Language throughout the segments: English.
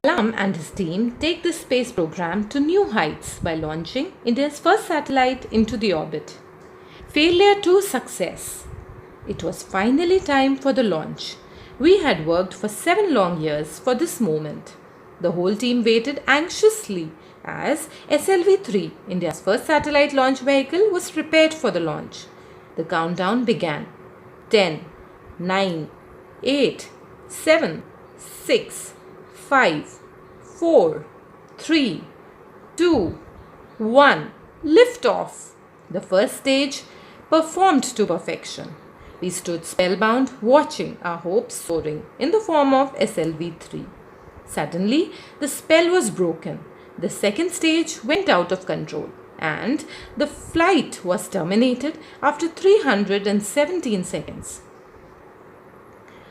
Kalam and his team take the space program to new heights by launching India's first satellite into the orbit. Failure to success. It was finally time for the launch. We had worked for 7 long years for this moment. The whole team waited anxiously as SLV-3, India's first satellite launch vehicle, was prepared for the launch. The countdown began. 10, 9, 8, 7, 6, 5, 4, 3, 2, 1. Liftoff. The first stage performed to perfection. We stood spellbound, watching our hopes soaring in the form of SLV-3. Suddenly, the spell was broken. The second stage went out of control, and the flight was terminated after 317 seconds.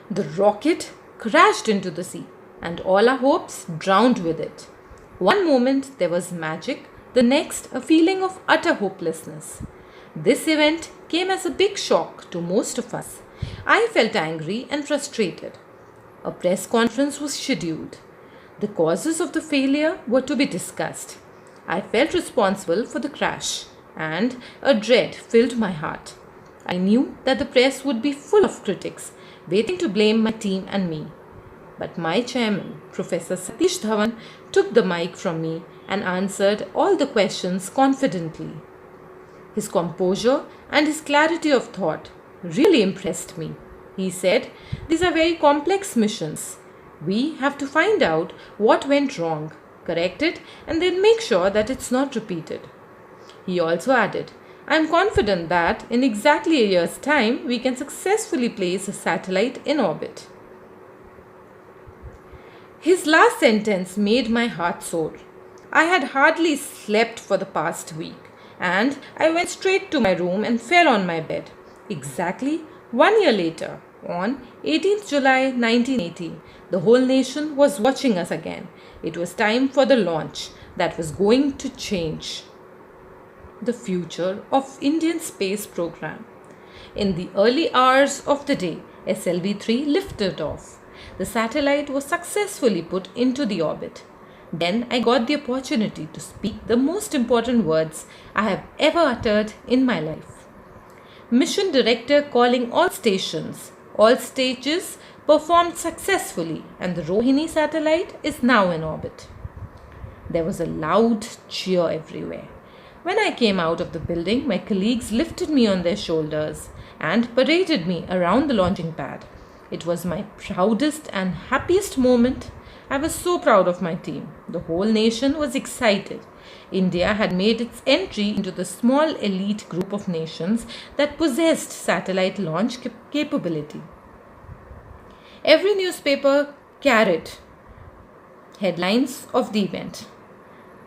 The rocket crashed into the sea, and all our hopes drowned with it. One moment there was magic, the next a feeling of utter hopelessness. This event came as a big shock to most of us. I felt angry and frustrated. A press conference was scheduled. The causes of the failure were to be discussed. I felt responsible for the crash, and a dread filled my heart. I knew that the press would be full of critics, waiting to blame my team and me. But my chairman, Professor Satish Dhawan, took the mic from me and answered all the questions confidently. His composure and his clarity of thought really impressed me. He said, "These are very complex missions. We have to find out what went wrong, correct it, and then make sure that it's not repeated." He also added, "I am confident that in exactly a year's time, we can successfully place a satellite in orbit." His last sentence made my heart soar. I had hardly slept for the past week, and I went straight to my room and fell on my bed. Exactly 1 year later, on 18th July 1980, the whole nation was watching us again. It was time for the launch that was going to change the future of Indian space program. In the early hours of the day, SLV-3 lifted off. The satellite was successfully put into the orbit. Then I got the opportunity to speak the most important words I have ever uttered in my life. Mission director calling all stations. All stages performed successfully, and the Rohini satellite is now in orbit. There was a loud cheer everywhere. When I came out of the building, my colleagues lifted me on their shoulders and paraded me around the launching pad. It was my proudest and happiest moment. I was so proud of my team. The whole nation was excited. India had made its entry into the small elite group of nations that possessed satellite launch capability. Every newspaper carried headlines of the event.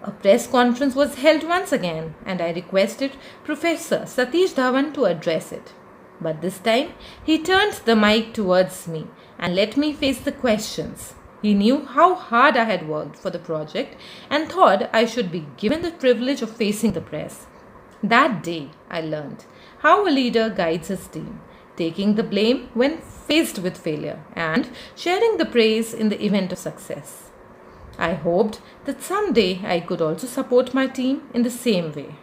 A press conference was held once again, and I requested Professor Satish Dhawan to address it. But this time, he turned the mic towards me and let me face the questions. He knew how hard I had worked for the project and thought I should be given the privilege of facing the press. That day, I learned how a leader guides his team, taking the blame when faced with failure and sharing the praise in the event of success. I hoped that someday I could also support my team in the same way.